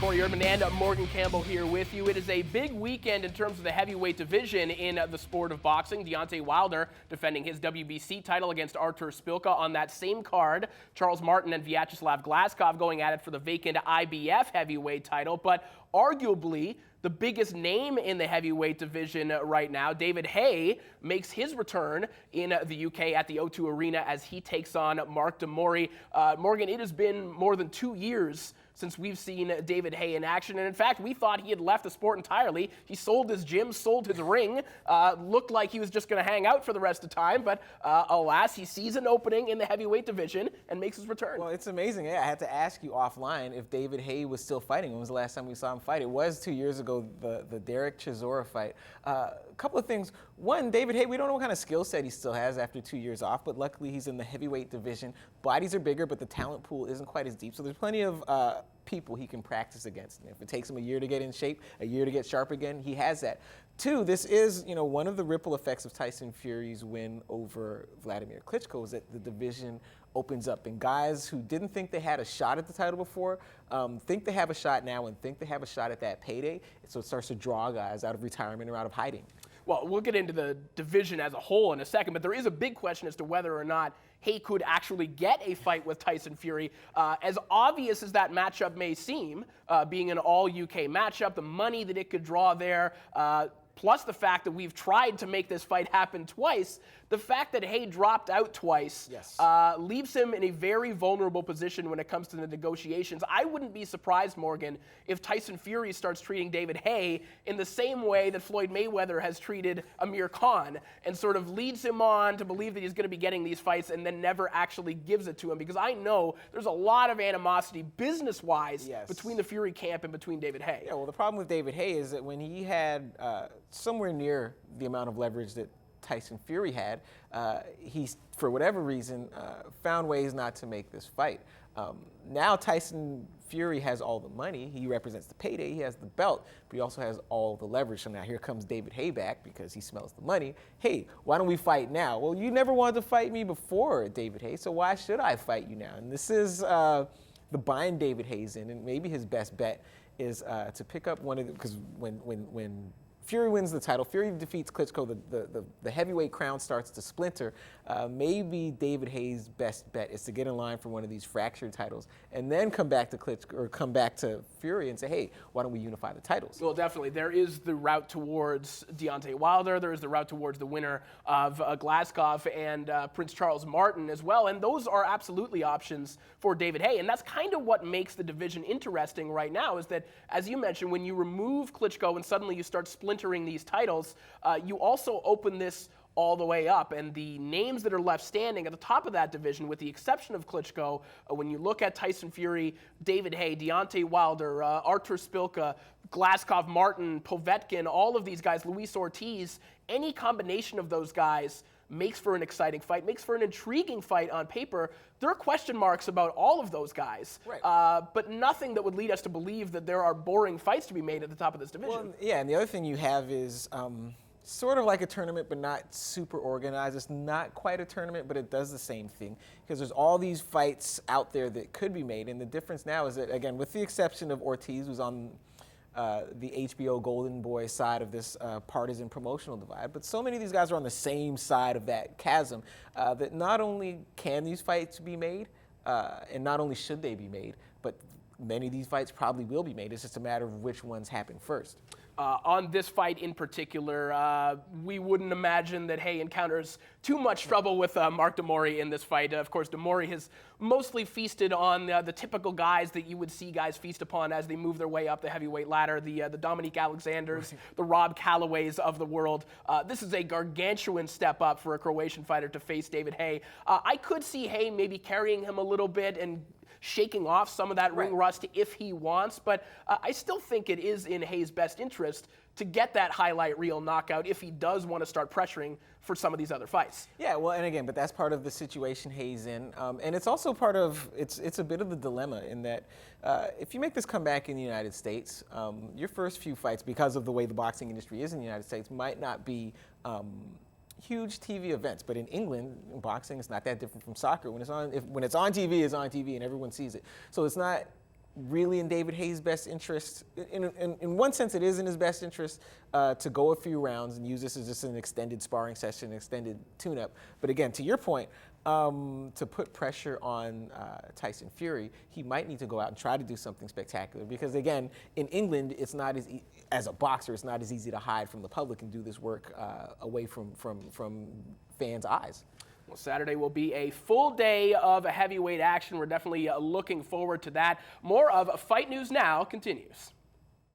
Morty Urban and Morgan Campbell here with you. It is a big weekend in terms of the heavyweight division in the sport of boxing. Deontay Wilder defending his WBC title against Artur Szpilka on that same card. Charles Martin and Vyacheslav Glazkov going at it for the vacant IBF heavyweight title. But arguably, the biggest name in the heavyweight division right now, David Haye, makes his return in the UK at the O2 Arena as he takes on Mark Demori. Morgan, it has been more than 2 years since we've seen David Haye in action. And in fact, we thought he had left the sport entirely. He sold his gym, sold his ring, looked like he was just going to hang out for the rest of the time. But alas, he sees an opening in the heavyweight division and makes his return. Well, it's amazing. Yeah, I had to ask you offline if David Haye was still fighting. When was the last time we saw him fight? It was 2 years ago, the Derek Chisora fight. A couple of things. One, David Haye, we don't know what kind of skill set he still has after 2 years off, but luckily he's in the heavyweight division. Bodies are bigger, but the talent pool isn't quite as deep. So there's plenty of people he can practice against. And if it takes him a year to get in shape, a year to get sharp again, he has that. Two, this is, one of the ripple effects of Tyson Fury's win over Vladimir Klitschko is that the division opens up. And guys who didn't think they had a shot at the title before think they have a shot now and think they have a shot at that payday. So it starts to draw guys out of retirement or out of hiding. Well, we'll get into the division as a whole in a second, but there is a big question as to whether or not Haye could actually get a fight with Tyson Fury. As obvious as that matchup may seem, being an all-UK matchup, the money that it could draw there, plus the fact that we've tried to make this fight happen twice, the fact that Haye dropped out twice leaves him in a very vulnerable position when it comes to the negotiations. I wouldn't be surprised, Morgan, if Tyson Fury starts treating David Haye in the same way that Floyd Mayweather has treated Amir Khan and sort of leads him on to believe that he's going to be getting these fights and then never actually gives it to him. Because I know there's a lot of animosity business-wise between the Fury camp and between David Haye. Yeah, well, the problem with David Haye is that when he had somewhere near the amount of leverage that Tyson Fury had, he, for whatever reason, found ways not to make this fight. Now Tyson Fury has all the money. He represents the payday. He has the belt, but he also has all the leverage. So now here comes David Haye back because he smells the money. Hey, why don't we fight now? Well, you never wanted to fight me before, David Haye, so why should I fight you now? And this is the bind David Haye's in, and maybe his best bet is to pick up one of the, because when Fury wins the title, Fury defeats Klitschko, the heavyweight crown starts to splinter. Maybe David Haye's best bet is to get in line for one of these fractured titles and then come back to Klitschko or come back to Fury and say, hey, why don't we unify the titles? Well, definitely. There is the route towards Deontay Wilder. There is the route towards the winner of Glazkov and Prince Charles Martin as well. And those are absolutely options for David Haye. And that's kind of what makes the division interesting right now is that, as you mentioned, when you remove Klitschko and suddenly you start splintering these titles, you also open this all the way up. And the names that are left standing at the top of that division, with the exception of Klitschko, when you look at Tyson Fury, David Haye, Deontay Wilder, Artur Szpilka, Glazkov, Martin, Povetkin, all of these guys, Luis Ortiz, any combination of those guys makes for an exciting fight, makes for an intriguing fight on paper. There are question marks about all of those guys, but nothing that would lead us to believe that there are boring fights to be made at the top of this division. Well, yeah, and the other thing you have is sort of like a tournament, but not super organized. It's not quite a tournament, but it does the same thing because there's all these fights out there that could be made, and the difference now is that, again, with the exception of Ortiz, who's on the HBO Golden Boy side of this partisan promotional divide, but so many of these guys are on the same side of that chasm that not only can these fights be made, and not only should they be made, but many of these fights probably will be made. It's just a matter of which ones happen first. On this fight in particular, we wouldn't imagine that Haye encounters too much trouble with Mark Demori in this fight. Of course, Demori has mostly feasted on the typical guys that you would see guys feast upon as they move their way up the heavyweight ladder, the Dominique Alexanders, the Rob Callaways of the world. This is a gargantuan step up for a Croatian fighter to face David Haye. I could see Haye maybe carrying him a little bit and shaking off some of that ring rust if he wants, but I still think it is in Haye's best interest to get that highlight reel knockout if he does want to start pressuring for some of these other fights. Yeah, well, and again, but that's part of the situation Haye's in, and it's also part of, it's a bit of the dilemma in that if you make this comeback in the United States, your first few fights, because of the way the boxing industry is in the United States, might not be huge TV events, but in England, boxing is not that different from soccer. When it's on TV, it's on TV, and everyone sees it. So it's not really in David Haye's best interest. In one sense, it is in his best interest to go a few rounds and use this as just an extended sparring session, an extended tune-up. But again, to your point, to put pressure on Tyson Fury, he might need to go out and try to do something spectacular. Because again, in England, it's not as a boxer, it's not as easy to hide from the public and do this work away from fans' eyes. Well, Saturday will be a full day of heavyweight action. We're definitely looking forward to that. More of Fight News Now continues.